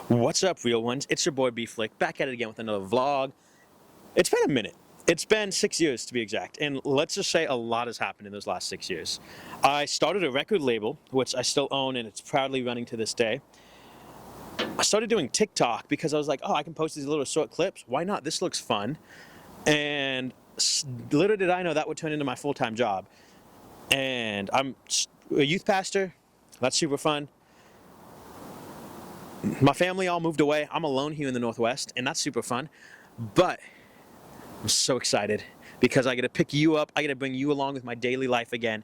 What's up, real ones? It's your boy B-Flick, back at it again with another vlog. It's been a minute. It's been 6 years to be exact, and let's just say a lot has happened in those last 6 years. I started a record label, which I still own, and it's proudly running to this day. I started doing TikTok because I was like, oh, I can post these little short clips. Why not? This looks fun. And little did I know that would turn into my full-time job. And I'm a youth pastor. That's super fun. My family all moved away. I'm alone here in the Northwest, and that's super fun. But I'm so excited because I get to pick you up. I get to bring you along with my daily life again.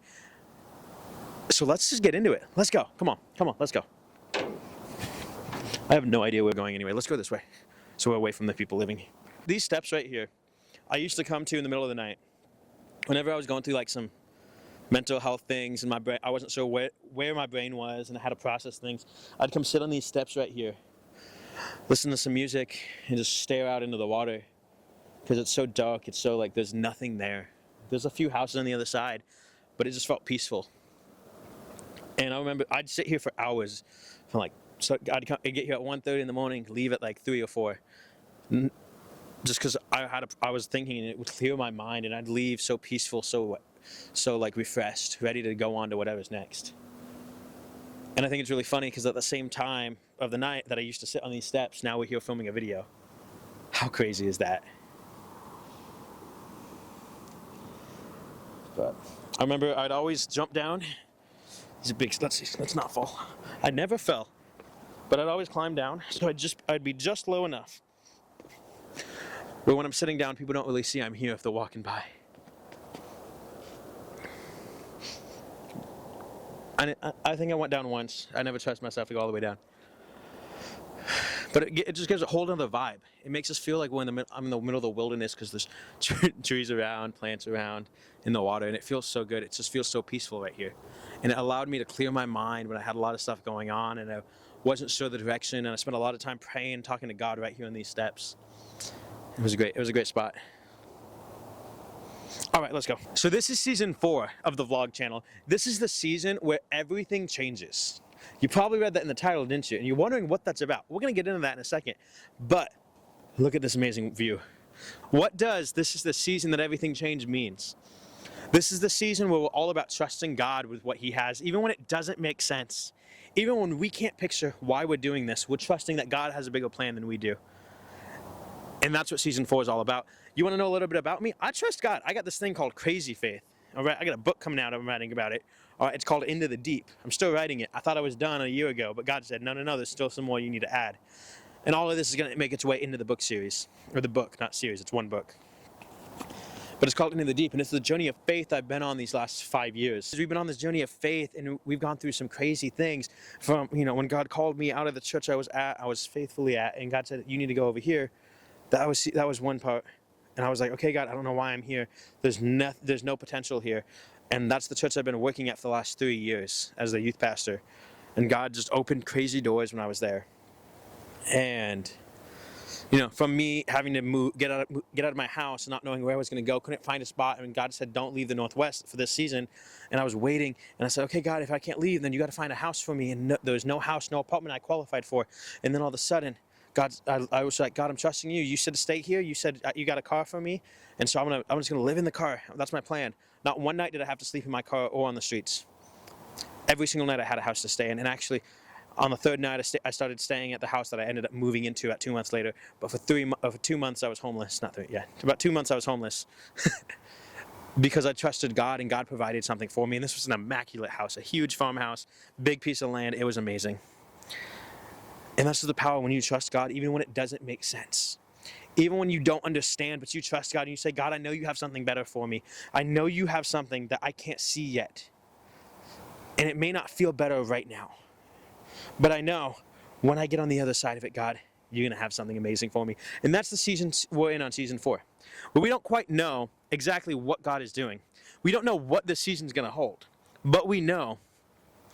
So let's just get into it. Let's go. Come on, let's go. I have no idea where we're going anyway. Let's go this way so we're away from the people living here. These steps right here, I used to come to in the middle of the night. Whenever I was going through like some mental health things and my brain, I wasn't sure where my brain was and how to process things. I'd come sit on these steps right here, listen to some music, and just stare out into the water because it's so dark. It's so like there's nothing there. There's a few houses on the other side, but it just felt peaceful. And I remember I'd sit here for hours, from like I'd get here at 1:30 in the morning, leave at like 3 or 4. Just because I was thinking, and it would clear my mind, and I'd leave so peaceful, so like refreshed, ready to go on to whatever's next. And I think it's really funny because at the same time of the night that I used to sit on these steps, now we're here filming a video. How crazy is that? But I remember I'd always jump down. These are big. Let's not fall. I never fell, but I'd always climb down, so I'd be just low enough. But when I'm sitting down, people don't really see I'm here if they're walking by. I think I went down once. I never trust myself to go all the way down. But it just gives a whole other vibe. It makes us feel like I'm in the middle of the wilderness because there's trees around, plants around, in the water, and it feels so good. It just feels so peaceful right here. And it allowed me to clear my mind when I had a lot of stuff going on and I wasn't sure the direction, and I spent a lot of time praying, talking to God right here on these steps. It was a great spot. All right, let's go. So this is season 4 of the vlog channel. This is the season where everything changes. You probably read that in the title, didn't you? And you're wondering what that's about. We're gonna get into that in a second. But look at this amazing view. What does "this is the season that everything changed" means? This is the season where we're all about trusting God with what He has, even when it doesn't make sense. Even when we can't picture why we're doing this, we're trusting that God has a bigger plan than we do. And that's what season 4 is all about. You want to know a little bit about me? I trust God. I got this thing called Crazy Faith. All right, I got a book coming out. I'm writing about it. All right, it's called Into the Deep. I'm still writing it. I thought I was done a year ago, but God said, no, there's still some more you need to add. And all of this is going to make its way into the book series. Or the book, not series. It's one book. But it's called Into the Deep, and it's the journey of faith I've been on these last 5 years. We've been on this journey of faith, and we've gone through some crazy things. From, when God called me out of the church I was faithfully at, and God said, you need to go over here. That was one part, and I was like, okay, God, I don't know why I'm here. There's no potential here, and that's the church I've been working at for the last 3 years as the youth pastor, and God just opened crazy doors when I was there. And from me having to get out of my house and not knowing where I was going to go, couldn't find a spot, and God said, don't leave the Northwest for this season. And I was waiting, and I said, okay, God, if I can't leave, then you got to find a house for me. And there was no house, no apartment I qualified for. And then all of a sudden, I was like, God, I'm trusting you. You said to stay here. You said you got a car for me, and so I'm just gonna live in the car. That's my plan. Not one night did I have to sleep in my car or on the streets. Every single night I had a house to stay in, and actually, on the 3rd night I started staying at the house that I ended up moving into at 2 months later. But for 2 months I was homeless. About 2 months I was homeless. Because I trusted God, and God provided something for me. And this was an immaculate house, a huge farmhouse, big piece of land. It was amazing. And that's the power when you trust God, even when it doesn't make sense. Even when you don't understand, but you trust God and you say, God, I know you have something better for me. I know you have something that I can't see yet. And it may not feel better right now. But I know when I get on the other side of it, God, you're going to have something amazing for me. And that's the season we're in on season 4. Where we don't quite know exactly what God is doing. We don't know what this season's going to hold. But we know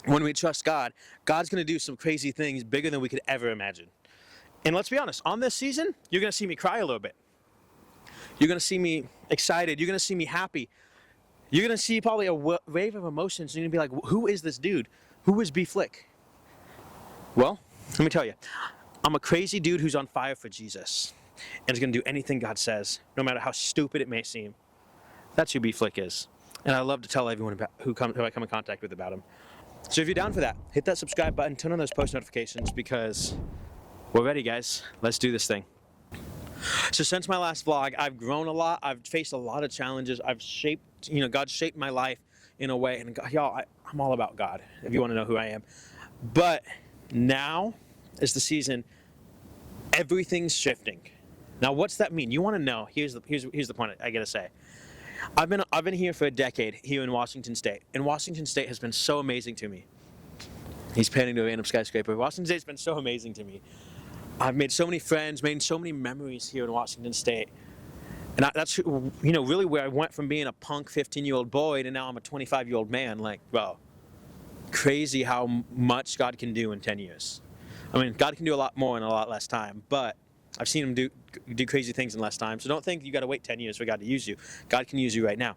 when we trust God, God's going to do some crazy things bigger than we could ever imagine. And let's be honest, on this season, you're going to see me cry a little bit. You're going to see me excited. You're going to see me happy. You're going to see probably a wave of emotions. And you're going to be like, who is this dude? Who is B-Flick? Well, let me tell you. I'm a crazy dude who's on fire for Jesus and is going to do anything God says, no matter how stupid it may seem. That's who B-Flick is. And I love to tell everyone about who I come in contact with about him. So if you're down for that, hit that subscribe button, turn on those post notifications, because we're ready, guys. Let's do this thing. So since my last vlog, I've grown a lot. I've faced a lot of challenges. I've shaped, God shaped my life in a way. And y'all, I'm all about God, if you want to know who I am. But now is the season. Everything's shifting. Now, what's that mean? You want to know? Here's the point I gotta say. I've been here for a decade here in Washington State, and Washington State has been so amazing to me. He's panning to a random skyscraper. Washington State's been so amazing to me. I've made so many friends, made so many memories here in Washington State, and that's really where I went from being a punk 15-year-old boy to now I'm a 25-year-old man. Like, bro, crazy how much God can do in 10 years. I mean, God can do a lot more in a lot less time, but I've seen him do crazy things in less time. So don't think you got to wait 10 years for God to use you. God can use you right now.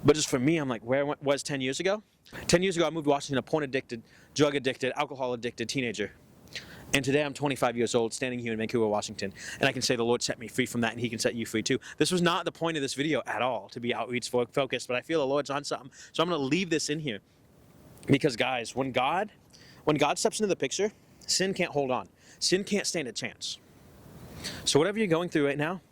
But just for me, I'm like, where I was 10 years ago? 10 years ago, I moved to Washington, a porn-addicted, drug-addicted, alcohol-addicted teenager. And today I'm 25 years old, standing here in Vancouver, Washington. And I can say the Lord set me free from that, and he can set you free too. This was not the point of this video at all, to be outreach focused, but I feel the Lord's on something. So I'm going to leave this in here. Because guys, when God steps into the picture, sin can't hold on. Sin can't stand a chance. So whatever you're going through right now,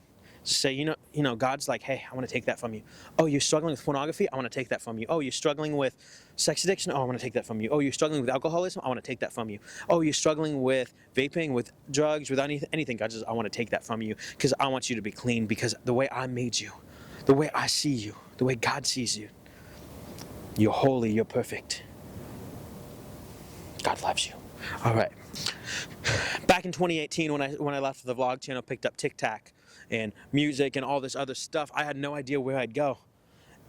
just say, God's like, hey, I want to take that from you. Oh, you're struggling with pornography? I want to take that from you. Oh, you're struggling with sex addiction? Oh, I want to take that from you. Oh, you're struggling with alcoholism? I want to take that from you. Oh, you're struggling with vaping, with drugs, with anything? God says, I want to take that from you because I want you to be clean, because the way I made you, the way I see you, the way God sees you, you're holy, you're perfect. God loves you. All right. Back in 2018, when I left the vlog channel, picked up TikTok and music and all this other stuff, I had no idea where I'd go.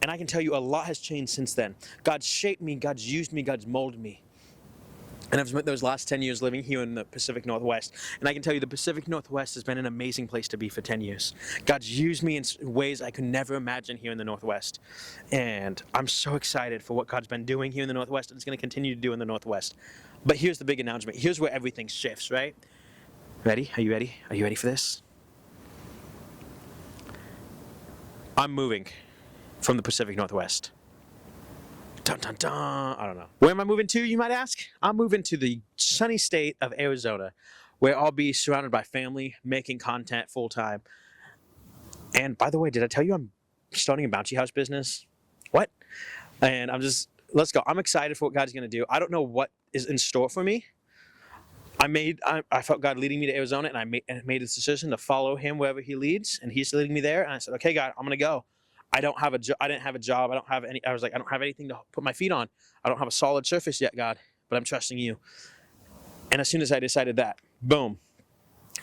And I can tell you a lot has changed since then. God's shaped me, God's used me, God's molded me. And I've spent those last 10 years living here in the Pacific Northwest. And I can tell you the Pacific Northwest has been an amazing place to be for 10 years. God's used me in ways I could never imagine here in the Northwest. And I'm so excited for what God's been doing here in the Northwest, and it's going to continue to do in the Northwest. But here's the big announcement. Here's where everything shifts, right? Ready? Are you ready? Are you ready for this? I'm moving from the Pacific Northwest. Dun, dun, dun. I don't know. Where am I moving to, you might ask? I'm moving to the sunny state of Arizona, where I'll be surrounded by family, making content full-time. And by the way, did I tell you I'm starting a bouncy house business? What? And let's go. I'm excited for what God's going to do. I don't know what is in store for me. I felt God leading me to Arizona, and I made this decision to follow him wherever he leads, and he's leading me there. And I said, okay, God, I'm going to go. I didn't have a job. I was like, I don't have anything to put my feet on. I don't have a solid surface yet, God, but I'm trusting you. And as soon as I decided that, boom,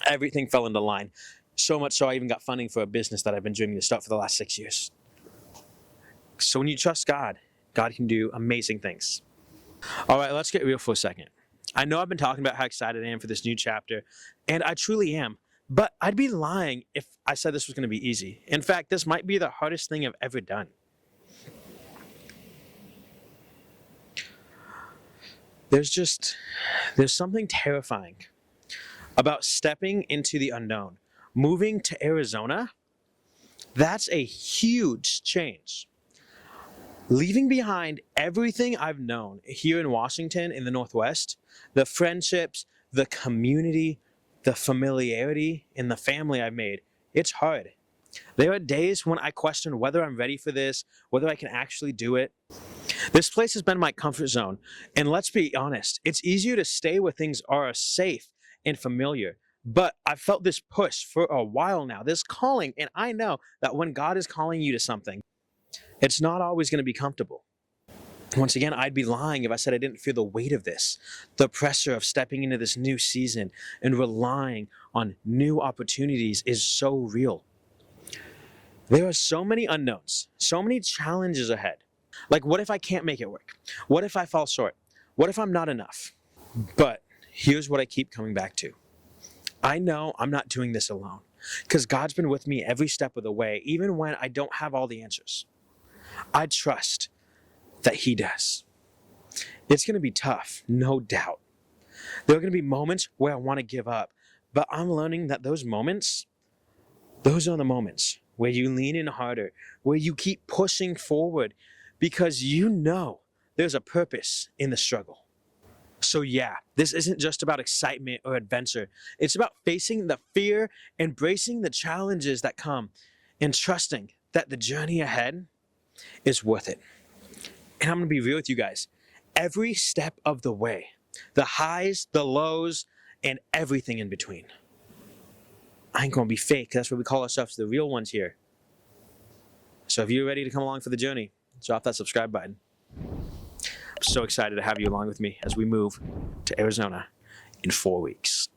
everything fell into line. So much so I even got funding for a business that I've been dreaming to start for the last 6 years. So when you trust God, God can do amazing things. All right, let's get real for a second. I know I've been talking about how excited I am for this new chapter, and I truly am. But I'd be lying if I said this was going to be easy. In fact, this might be the hardest thing I've ever done. There's something terrifying about stepping into the unknown. Moving to Arizona, that's a huge change. Leaving behind everything I've known here in Washington, in the Northwest, the friendships, the community, the familiarity, and the family I've made, it's hard. There are days when I question whether I'm ready for this, whether I can actually do it. This place has been my comfort zone, and let's be honest, it's easier to stay where things are safe and familiar. But I've felt this push for a while now, this calling, and I know that when God is calling you to something, it's not always going to be comfortable. Once again, I'd be lying if I said I didn't feel the weight of this, the pressure of stepping into this new season and relying on new opportunities is so real. There are so many unknowns, so many challenges ahead. Like, what if I can't make it work? What if I fall short? What if I'm not enough? But here's what I keep coming back to. I know I'm not doing this alone, because God's been with me every step of the way, even when I don't have all the answers. I trust that he does. It's going to be tough, no doubt. There are going to be moments where I want to give up, But I'm learning that those moments, those are the moments where you lean in harder, where you keep pushing forward because you know there's a purpose in the struggle. So yeah, this isn't just about excitement or adventure. It's about facing the fear, embracing the challenges that come, and trusting that the journey ahead is worth it. And I'm gonna be real with you guys. Every step of the way, the highs, the lows, and everything in between. I ain't gonna be fake. That's what we call ourselves, the real ones here. So if you're ready to come along for the journey, drop that subscribe button. I'm so excited to have you along with me as we move to Arizona in 4 weeks.